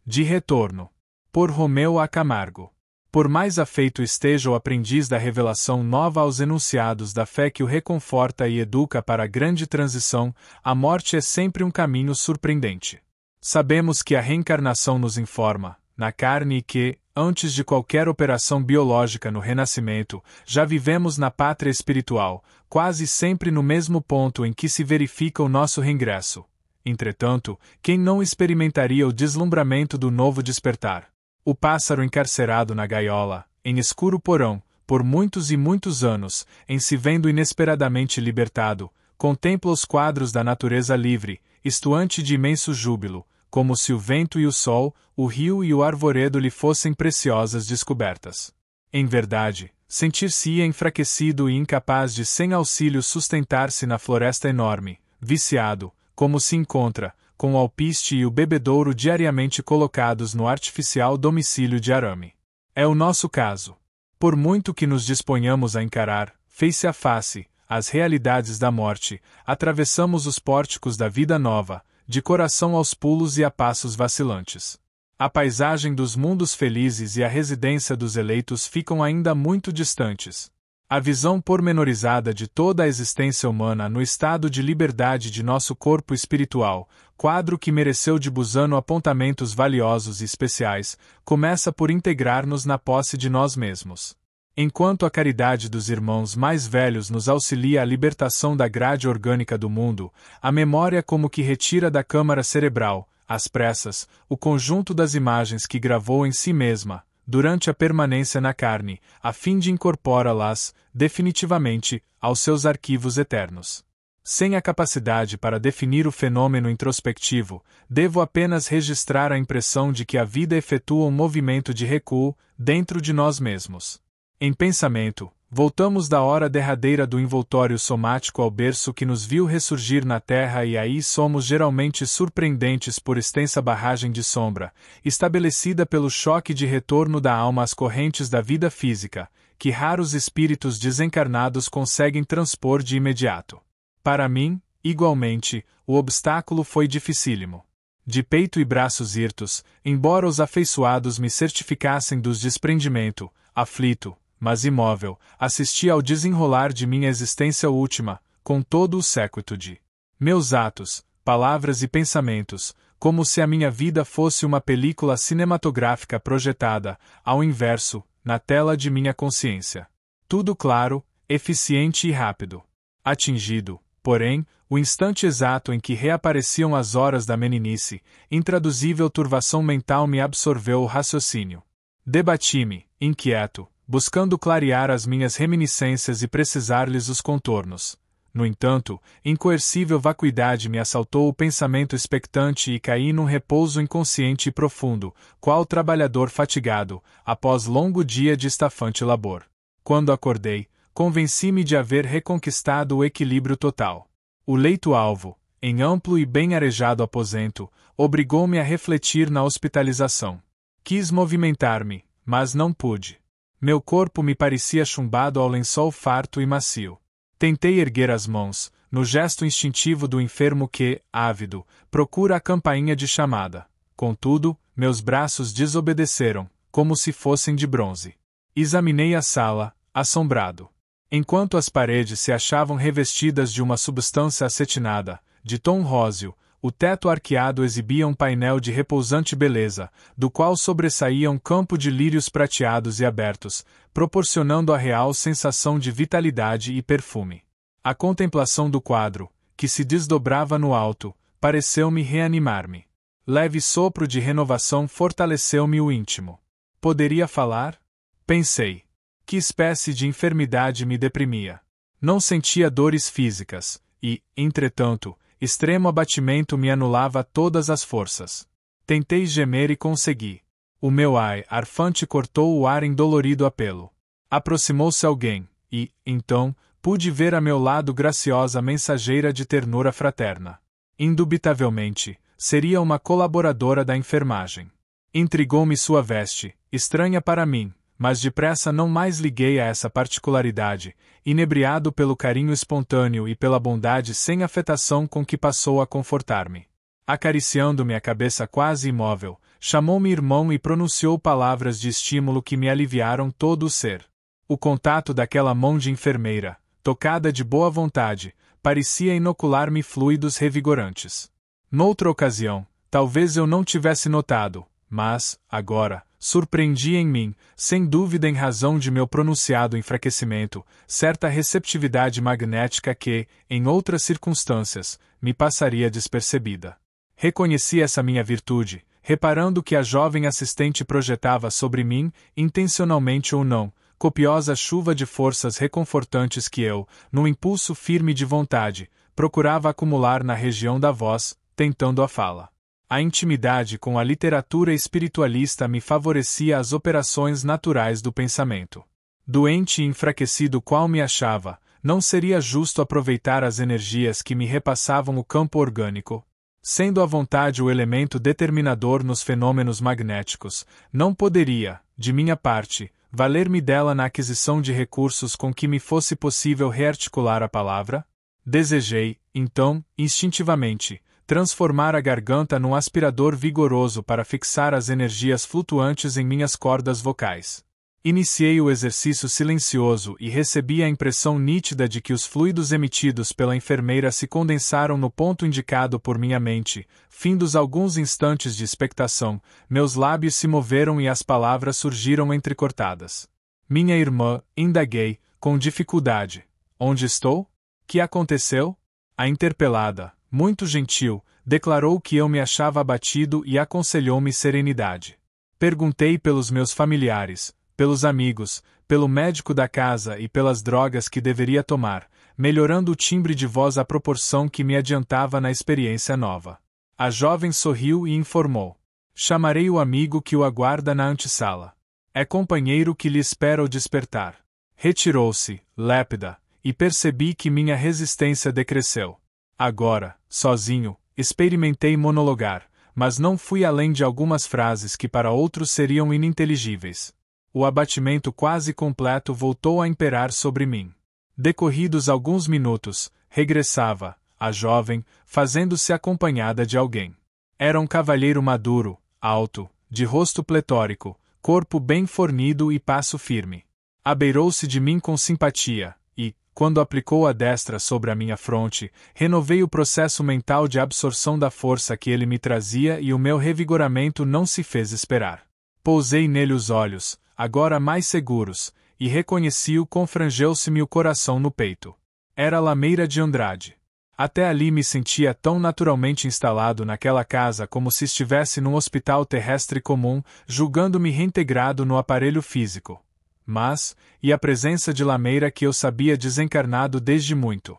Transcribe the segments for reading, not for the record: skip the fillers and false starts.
De retorno. Por Romeu A. Camargo. Por mais afeito esteja o aprendiz da revelação nova aos enunciados da fé que o reconforta e educa para a grande transição, a morte é sempre um caminho surpreendente. Sabemos que a reencarnação nos informa, na carne e que, antes de qualquer operação biológica no renascimento, já vivemos na pátria espiritual, quase sempre no mesmo ponto em que se verifica o nosso reingresso. Entretanto, quem não experimentaria o deslumbramento do novo despertar? O pássaro encarcerado na gaiola, em escuro porão, por muitos e muitos anos, em se vendo inesperadamente libertado, contempla os quadros da natureza livre, estuante de imenso júbilo, como se o vento e o sol, o rio e o arvoredo lhe fossem preciosas descobertas. Em verdade, sentir-se-ia enfraquecido e incapaz de sem auxílio sustentar-se na floresta enorme, viciado, como se encontra, com o alpiste e o bebedouro diariamente colocados no artificial domicílio de arame. É o nosso caso. Por muito que nos disponhamos a encarar, face a face, as realidades da morte, atravessamos os pórticos da vida nova, de coração aos pulos e a passos vacilantes. A paisagem dos mundos felizes e a residência dos eleitos ficam ainda muito distantes. A visão pormenorizada de toda a existência humana no estado de liberdade de nosso corpo espiritual, quadro que mereceu de Busano apontamentos valiosos e especiais, começa por integrar-nos na posse de nós mesmos. Enquanto a caridade dos irmãos mais velhos nos auxilia à libertação da grade orgânica do mundo, a memória como que retira da câmara cerebral, às pressas, o conjunto das imagens que gravou em si mesma, durante a permanência na carne, a fim de incorporá-las, definitivamente, aos seus arquivos eternos. Sem a capacidade para definir o fenômeno introspectivo, devo apenas registrar a impressão de que a vida efetua um movimento de recuo, dentro de nós mesmos. Em pensamento, voltamos da hora derradeira do envoltório somático ao berço que nos viu ressurgir na terra e aí somos geralmente surpreendentes por extensa barragem de sombra, estabelecida pelo choque de retorno da alma às correntes da vida física, que raros espíritos desencarnados conseguem transpor de imediato. Para mim, igualmente, o obstáculo foi dificílimo. De peito e braços hirtos, embora os afeiçoados me certificassem do desprendimento, aflito, mas imóvel, assisti ao desenrolar de minha existência última, com todo o séquito de meus atos, palavras e pensamentos, como se a minha vida fosse uma película cinematográfica projetada, ao inverso, na tela de minha consciência. Tudo claro, eficiente e rápido. Atingido, porém, o instante exato em que reapareciam as horas da meninice, intraduzível turvação mental me absorveu o raciocínio. Debati-me, inquieto, buscando clarear as minhas reminiscências e precisar-lhes os contornos. No entanto, incoercível vacuidade me assaltou o pensamento expectante e caí num repouso inconsciente e profundo, qual trabalhador fatigado, após longo dia de estafante labor. Quando acordei, convenci-me de haver reconquistado o equilíbrio total. O leito-alvo, em amplo e bem arejado aposento, obrigou-me a refletir na hospitalização. Quis movimentar-me, mas não pude. Meu corpo me parecia chumbado ao lençol farto e macio. Tentei erguer as mãos, no gesto instintivo do enfermo que, ávido, procura a campainha de chamada. Contudo, meus braços desobedeceram, como se fossem de bronze. Examinei a sala, assombrado. Enquanto as paredes se achavam revestidas de uma substância acetinada, de tom róseo, o teto arqueado exibia um painel de repousante beleza, do qual sobressaía um campo de lírios prateados e abertos, proporcionando a real sensação de vitalidade e perfume. A contemplação do quadro, que se desdobrava no alto, pareceu-me reanimar-me. Leve sopro de renovação fortaleceu-me o íntimo. Poderia falar? Pensei. Que espécie de enfermidade me deprimia? Não sentia dores físicas, e, entretanto, extremo abatimento me anulava todas as forças. Tentei gemer e consegui. O meu ai arfante cortou o ar em dolorido apelo. Aproximou-se alguém, e, então, pude ver a meu lado graciosa mensageira de ternura fraterna. Indubitavelmente, seria uma colaboradora da enfermagem. Intrigou-me sua veste, estranha para mim, mas depressa não mais liguei a essa particularidade, inebriado pelo carinho espontâneo e pela bondade sem afetação com que passou a confortar-me. Acariciando-me a cabeça quase imóvel, chamou-me irmão e pronunciou palavras de estímulo que me aliviaram todo o ser. O contato daquela mão de enfermeira, tocada de boa vontade, parecia inocular-me fluidos revigorantes. Noutra ocasião, talvez eu não tivesse notado, mas, agora, surpreendia em mim, sem dúvida em razão de meu pronunciado enfraquecimento, certa receptividade magnética que, em outras circunstâncias, me passaria despercebida. Reconheci essa minha virtude, reparando que a jovem assistente projetava sobre mim, intencionalmente ou não, copiosa chuva de forças reconfortantes que eu, num impulso firme de vontade, procurava acumular na região da voz, tentando a fala. A intimidade com a literatura espiritualista me favorecia as operações naturais do pensamento. Doente e enfraquecido qual me achava, não seria justo aproveitar as energias que me repassavam o campo orgânico? Sendo a vontade o elemento determinador nos fenômenos magnéticos, não poderia, de minha parte, valer-me dela na aquisição de recursos com que me fosse possível rearticular a palavra? Desejei, então, instintivamente, transformar a garganta num aspirador vigoroso para fixar as energias flutuantes em minhas cordas vocais. Iniciei o exercício silencioso e recebi a impressão nítida de que os fluidos emitidos pela enfermeira se condensaram no ponto indicado por minha mente. Findos alguns instantes de expectação, meus lábios se moveram e as palavras surgiram entrecortadas. Minha irmã, indaguei, com dificuldade. Onde estou? Que aconteceu? A interpelada, muito gentil, declarou que eu me achava abatido e aconselhou-me serenidade. Perguntei pelos meus familiares, pelos amigos, pelo médico da casa e pelas drogas que deveria tomar, melhorando o timbre de voz à proporção que me adiantava na experiência nova. A jovem sorriu e informou. Chamarei o amigo que o aguarda na antessala. É companheiro que lhe espera o despertar. Retirou-se, lépida, e percebi que minha resistência decresceu. Agora, sozinho, experimentei monologar, mas não fui além de algumas frases que para outros seriam ininteligíveis. O abatimento quase completo voltou a imperar sobre mim. Decorridos alguns minutos, regressava, a jovem, fazendo-se acompanhada de alguém. Era um cavalheiro maduro, alto, de rosto pletórico, corpo bem fornido e passo firme. Abeirou-se de mim com simpatia, e, quando aplicou a destra sobre a minha fronte, renovei o processo mental de absorção da força que ele me trazia e o meu revigoramento não se fez esperar. Pousei nele os olhos, agora mais seguros, e reconheci-o. Confrangeu-se-me o coração no peito. Era Lameira de Andrade. Até ali me sentia tão naturalmente instalado naquela casa como se estivesse num hospital terrestre comum, julgando-me reintegrado no aparelho físico. Mas, e a presença de Lameira que eu sabia desencarnado desde muito?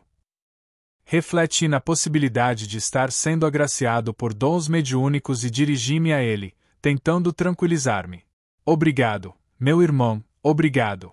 Refleti na possibilidade de estar sendo agraciado por dons mediúnicos e dirigi-me a ele, tentando tranquilizar-me. Obrigado, meu irmão, obrigado.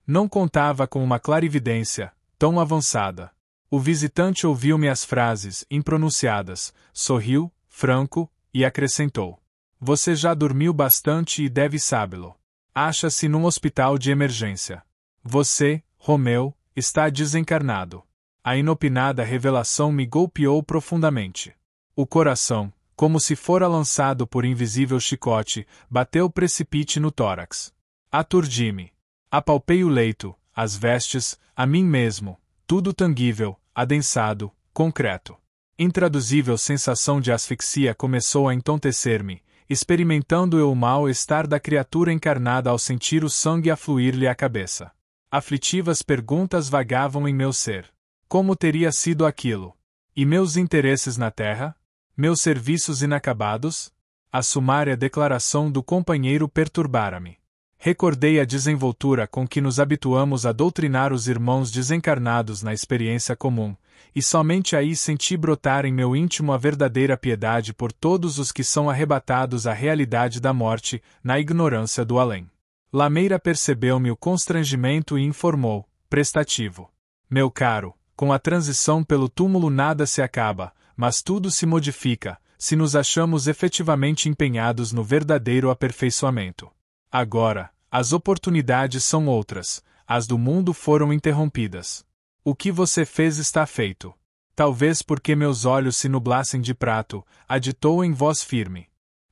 Não contava com uma clarividência tão avançada. O visitante ouviu-me as frases impronunciadas, sorriu, franco, e acrescentou. Você já dormiu bastante e deve sabê-lo. Acha-se num hospital de emergência. Você, Romeu, está desencarnado. A inopinada revelação me golpeou profundamente. O coração, como se fora lançado por invisível chicote, bateu precipite no tórax. Aturdi-me. Apalpei o leito, as vestes, a mim mesmo, tudo tangível, adensado, concreto. Intraduzível sensação de asfixia começou a entontecer-me, experimentando eu o mal-estar da criatura encarnada ao sentir o sangue afluir-lhe à cabeça. Aflitivas perguntas vagavam em meu ser. Como teria sido aquilo? E meus interesses na terra? Meus serviços inacabados? A sumária declaração do companheiro perturbara-me. Recordei a desenvoltura com que nos habituamos a doutrinar os irmãos desencarnados na experiência comum, e somente aí senti brotar em meu íntimo a verdadeira piedade por todos os que são arrebatados à realidade da morte, na ignorância do além. Lameira percebeu-me o constrangimento e informou, prestativo. Meu caro, com a transição pelo túmulo nada se acaba, mas tudo se modifica, se nos achamos efetivamente empenhados no verdadeiro aperfeiçoamento. Agora, as oportunidades são outras, as do mundo foram interrompidas. O que você fez está feito. Talvez porque meus olhos se nublassem de prato, aditou em voz firme.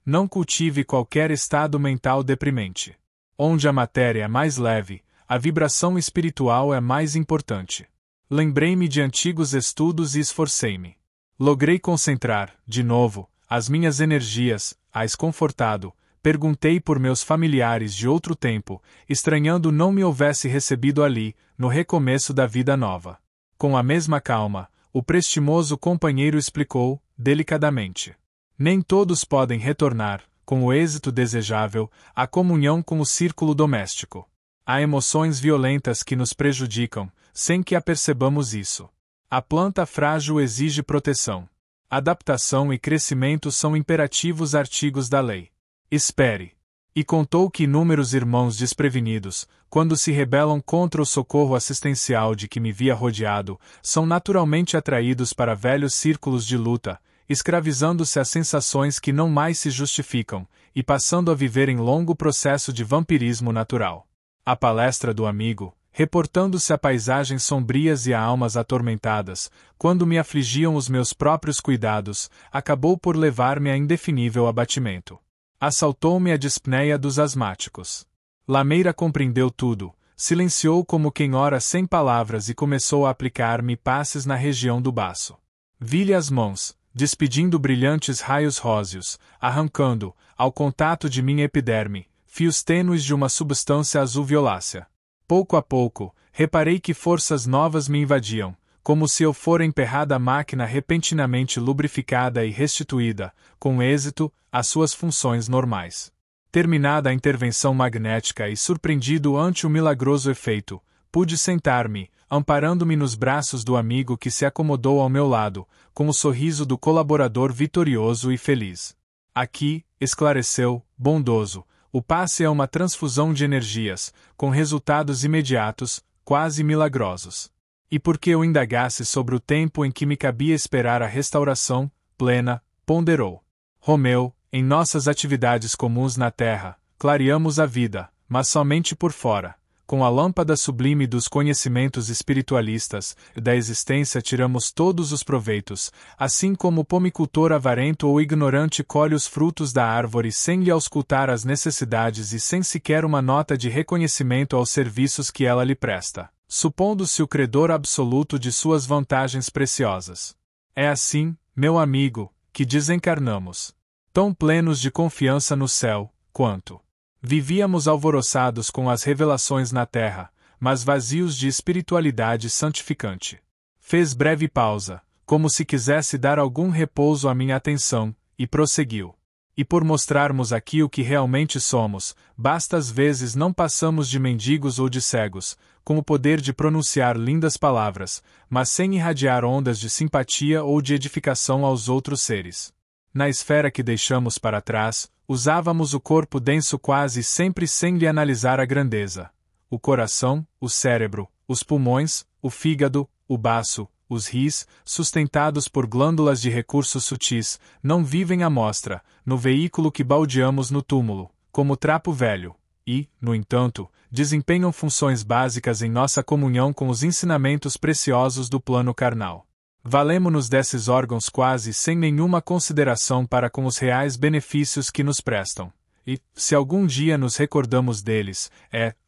Não cultive qualquer estado mental deprimente. Onde a matéria é mais leve, a vibração espiritual é mais importante. Lembrei-me de antigos estudos e esforcei-me. Logrei concentrar, de novo, as minhas energias, confortado, perguntei por meus familiares de outro tempo, estranhando não me houvesse recebido ali, no recomeço da vida nova. Com a mesma calma, o prestimoso companheiro explicou, delicadamente. Nem todos podem retornar, com o êxito desejável, à comunhão com o círculo doméstico. Há emoções violentas que nos prejudicam, sem que apercebamos isso. A planta frágil exige proteção. Adaptação e crescimento são imperativos artigos da lei. Espere. E contou que inúmeros irmãos desprevenidos, quando se rebelam contra o socorro assistencial de que me via rodeado, são naturalmente atraídos para velhos círculos de luta, escravizando-se a sensações que não mais se justificam, e passando a viver em longo processo de vampirismo natural. A palestra do amigo, reportando-se a paisagens sombrias e a almas atormentadas, quando me afligiam os meus próprios cuidados, acabou por levar-me a indefinível abatimento. Assaltou-me a dispneia dos asmáticos. Lameira compreendeu tudo, silenciou como quem ora sem palavras e começou a aplicar-me passes na região do baço. Vi-lhe as mãos, despedindo brilhantes raios róseos, arrancando, ao contato de minha epiderme, fios tênues de uma substância azul-violácea. Pouco a pouco, reparei que forças novas me invadiam, como se eu fora emperrada máquina repentinamente lubrificada e restituída, com êxito, às suas funções normais. Terminada a intervenção magnética e surpreendido ante o milagroso efeito, pude sentar-me, amparando-me nos braços do amigo que se acomodou ao meu lado, com o sorriso do colaborador vitorioso e feliz. Aqui, esclareceu, bondoso, o passe é uma transfusão de energias, com resultados imediatos, quase milagrosos. E porque eu indagasse sobre o tempo em que me cabia esperar a restauração plena, ponderou. Romeu, em nossas atividades comuns na Terra, clareamos a vida, mas somente por fora. Com a lâmpada sublime dos conhecimentos espiritualistas, da existência tiramos todos os proveitos, assim como o pomicultor avarento ou ignorante colhe os frutos da árvore sem lhe auscultar as necessidades e sem sequer uma nota de reconhecimento aos serviços que ela lhe presta, supondo-se o credor absoluto de suas vantagens preciosas. É assim, meu amigo, que desencarnamos. Tão plenos de confiança no céu, quanto vivíamos alvoroçados com as revelações na terra, mas vazios de espiritualidade santificante. Fez breve pausa, como se quisesse dar algum repouso à minha atenção, e prosseguiu. E por mostrarmos aqui o que realmente somos, basta às vezes não passamos de mendigos ou de cegos, com o poder de pronunciar lindas palavras, mas sem irradiar ondas de simpatia ou de edificação aos outros seres. Na esfera que deixamos para trás, usávamos o corpo denso quase sempre sem lhe analisar a grandeza. O coração, o cérebro, os pulmões, o fígado, o baço, os rins, sustentados por glândulas de recursos sutis, não vivem à mostra, no veículo que baldeamos no túmulo, como trapo velho, e, no entanto, desempenham funções básicas em nossa comunhão com os ensinamentos preciosos do plano carnal. Valemo-nos desses órgãos quase sem nenhuma consideração para com os reais benefícios que nos prestam. E, se algum dia nos recordamos deles,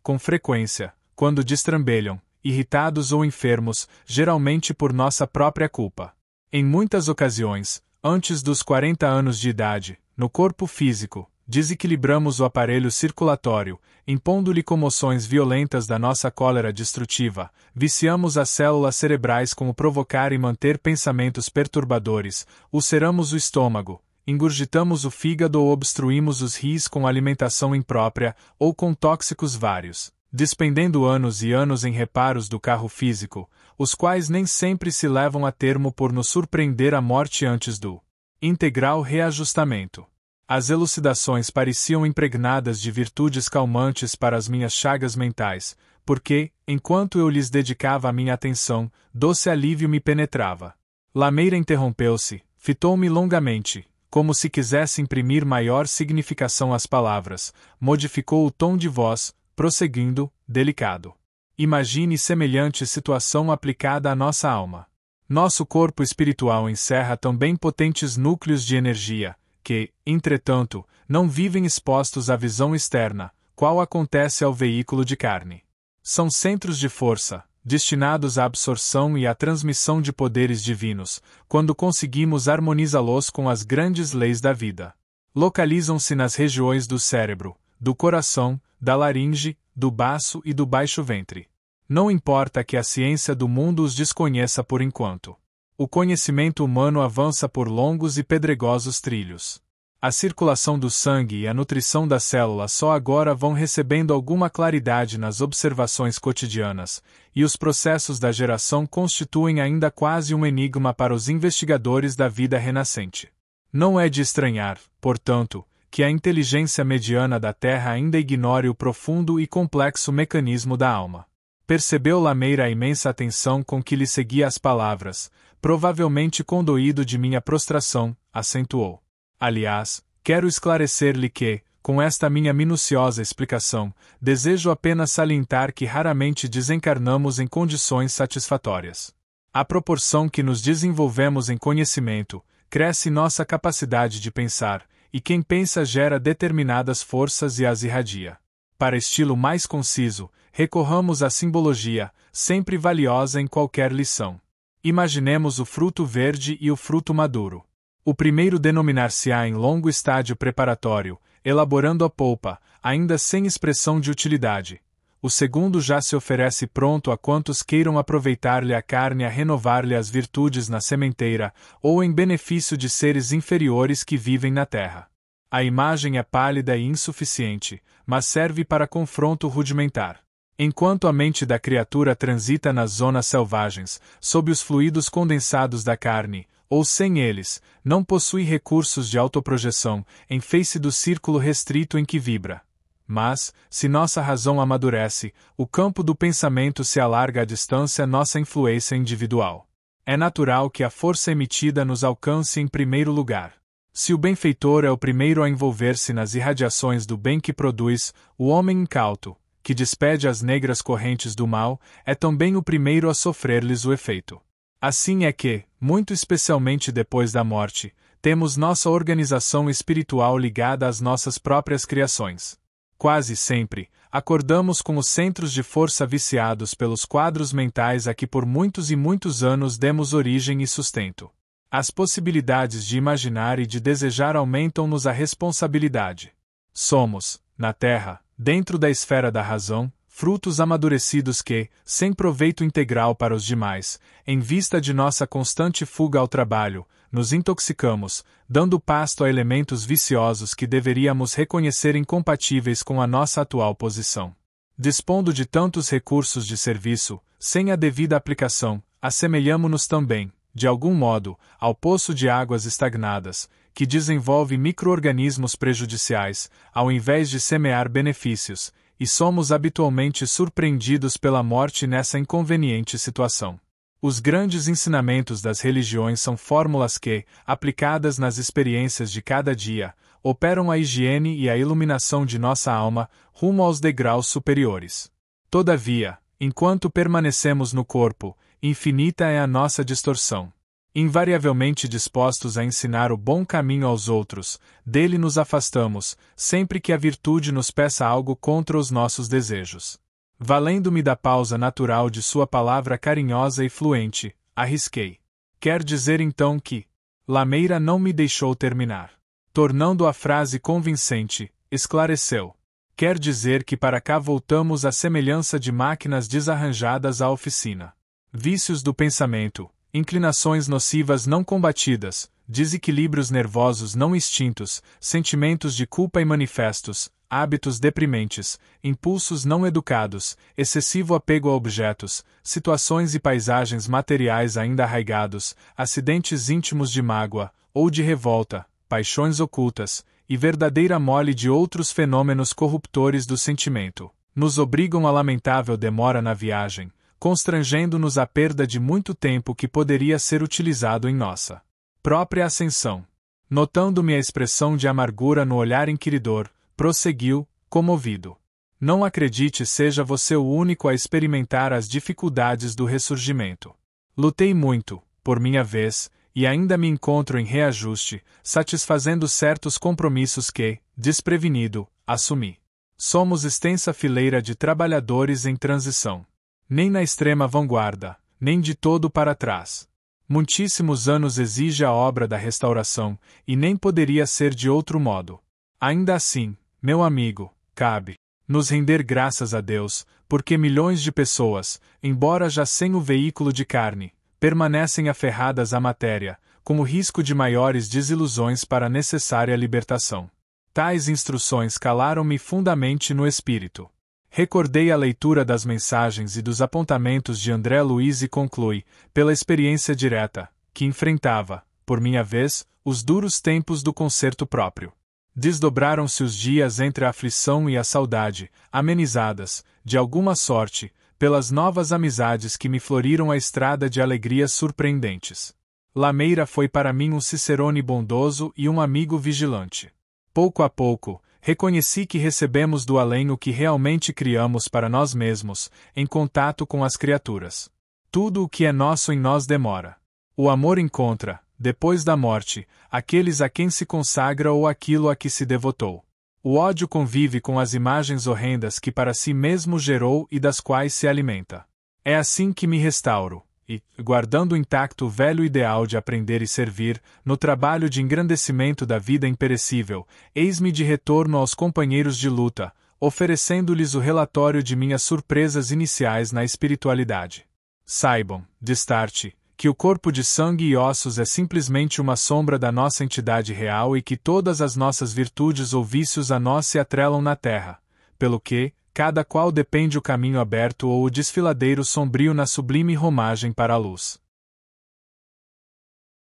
com frequência, quando destrambelham, irritados ou enfermos, geralmente por nossa própria culpa. Em muitas ocasiões, antes dos 40 anos de idade, no corpo físico, desequilibramos o aparelho circulatório, impondo-lhe comoções violentas da nossa cólera destrutiva, viciamos as células cerebrais com o provocar e manter pensamentos perturbadores, ulceramos o estômago, engurgitamos o fígado ou obstruímos os rins com alimentação imprópria ou com tóxicos vários, despendendo anos e anos em reparos do carro físico, os quais nem sempre se levam a termo por nos surpreender a morte antes do integral reajustamento. As elucidações pareciam impregnadas de virtudes calmantes para as minhas chagas mentais, porque, enquanto eu lhes dedicava a minha atenção, doce alívio me penetrava. Lameira interrompeu-se, fitou-me longamente, como se quisesse imprimir maior significação às palavras, modificou o tom de voz, prosseguindo, delicado. Imagine semelhante situação aplicada à nossa alma. Nosso corpo espiritual encerra também potentes núcleos de energia, que, entretanto, não vivem expostos à visão externa, qual acontece ao veículo de carne. São centros de força, destinados à absorção e à transmissão de poderes divinos, quando conseguimos harmonizá-los com as grandes leis da vida. Localizam-se nas regiões do cérebro, do coração, da laringe, do baço e do baixo ventre. Não importa que a ciência do mundo os desconheça por enquanto. O conhecimento humano avança por longos e pedregosos trilhos. A circulação do sangue e a nutrição das células só agora vão recebendo alguma claridade nas observações cotidianas, e os processos da geração constituem ainda quase um enigma para os investigadores da vida renascente. Não é de estranhar, portanto, que a inteligência mediana da Terra ainda ignore o profundo e complexo mecanismo da alma. Percebeu Lameira a imensa atenção com que lhe seguia as palavras, provavelmente condoído de minha prostração, acentuou. Aliás, quero esclarecer-lhe que, com esta minha minuciosa explicação, desejo apenas salientar que raramente desencarnamos em condições satisfatórias. À proporção que nos desenvolvemos em conhecimento, cresce nossa capacidade de pensar, e quem pensa gera determinadas forças e as irradia. Para estilo mais conciso, recorramos à simbologia, sempre valiosa em qualquer lição. Imaginemos o fruto verde e o fruto maduro. O primeiro denominar-se-á em longo estágio preparatório, elaborando a polpa, ainda sem expressão de utilidade. O segundo já se oferece pronto a quantos queiram aproveitar-lhe a carne a renovar-lhe as virtudes na sementeira, ou em benefício de seres inferiores que vivem na terra. A imagem é pálida e insuficiente, mas serve para confronto rudimentar. Enquanto a mente da criatura transita nas zonas selvagens, sob os fluidos condensados da carne, ou sem eles, não possui recursos de autoprojeção, em face do círculo restrito em que vibra. Mas, se nossa razão amadurece, o campo do pensamento se alarga à distância nossa influência individual. É natural que a força emitida nos alcance em primeiro lugar. Se o benfeitor é o primeiro a envolver-se nas irradiações do bem que produz, o homem incauto, que despede as negras correntes do mal, é também o primeiro a sofrer-lhes o efeito. Assim é que, muito especialmente depois da morte, temos nossa organização espiritual ligada às nossas próprias criações. Quase sempre, acordamos com os centros de força viciados pelos quadros mentais a que por muitos e muitos anos demos origem e sustento. As possibilidades de imaginar e de desejar aumentam-nos a responsabilidade. Somos, na Terra, dentro da esfera da razão, frutos amadurecidos que, sem proveito integral para os demais, em vista de nossa constante fuga ao trabalho, nos intoxicamos, dando pasto a elementos viciosos que deveríamos reconhecer incompatíveis com a nossa atual posição. Dispondo de tantos recursos de serviço, sem a devida aplicação, assemelhamo-nos também, de algum modo, ao poço de águas estagnadas, que desenvolve micro-organismos prejudiciais, ao invés de semear benefícios, e somos habitualmente surpreendidos pela morte nessa inconveniente situação. Os grandes ensinamentos das religiões são fórmulas que, aplicadas nas experiências de cada dia, operam a higiene e a iluminação de nossa alma, rumo aos degraus superiores. Todavia, enquanto permanecemos no corpo, infinita é a nossa distorção. Invariavelmente dispostos a ensinar o bom caminho aos outros, dele nos afastamos, sempre que a virtude nos peça algo contra os nossos desejos. Valendo-me da pausa natural de sua palavra carinhosa e fluente, arrisquei. Quer dizer então que... Lameira não me deixou terminar. Tornando a frase convincente, esclareceu. Quer dizer que para cá voltamos à semelhança de máquinas desarranjadas à oficina. Vícios do pensamento, inclinações nocivas não combatidas, desequilíbrios nervosos não extintos, sentimentos de culpa manifestos, hábitos deprimentes, impulsos não educados, excessivo apego a objetos, situações e paisagens materiais ainda arraigados, acidentes íntimos de mágoa, ou de revolta, paixões ocultas, e verdadeira mole de outros fenômenos corruptores do sentimento, nos obrigam a lamentável demora na viagem, constrangendo-nos à perda de muito tempo que poderia ser utilizado em nossa própria ascensão. Notando-me a expressão de amargura no olhar inquiridor, prosseguiu, comovido. Não acredite seja você o único a experimentar as dificuldades do ressurgimento. Lutei muito, por minha vez, e ainda me encontro em reajuste, satisfazendo certos compromissos que, desprevenido, assumi. Somos extensa fileira de trabalhadores em transição. Nem na extrema vanguarda, nem de todo para trás. Muitíssimos anos exige a obra da restauração, e nem poderia ser de outro modo. Ainda assim, meu amigo, cabe nos render graças a Deus, porque milhões de pessoas, embora já sem o veículo de carne, permanecem aferradas à matéria, com o risco de maiores desilusões para a necessária libertação. Tais instruções calaram-me fundamente no espírito. Recordei a leitura das mensagens e dos apontamentos de André Luiz e conclui, pela experiência direta, que enfrentava, por minha vez, os duros tempos do concerto próprio. Desdobraram-se os dias entre a aflição e a saudade, amenizadas, de alguma sorte, pelas novas amizades que me floriram a estrada de alegrias surpreendentes. Lameira foi para mim um cicerone bondoso e um amigo vigilante. Pouco a pouco, reconheci que recebemos do além o que realmente criamos para nós mesmos, em contato com as criaturas. Tudo o que é nosso em nós demora. O amor encontra, depois da morte, aqueles a quem se consagra ou aquilo a que se devotou. O ódio convive com as imagens horrendas que para si mesmo gerou e das quais se alimenta. É assim que me restauro, e, guardando intacto o velho ideal de aprender e servir, no trabalho de engrandecimento da vida imperecível, eis-me de retorno aos companheiros de luta, oferecendo-lhes o relatório de minhas surpresas iniciais na espiritualidade. Saibam, destarte, que o corpo de sangue e ossos é simplesmente uma sombra da nossa entidade real e que todas as nossas virtudes ou vícios a nós se atrelam na terra, pelo que, cada qual depende o caminho aberto ou o desfiladeiro sombrio na sublime romagem para a luz.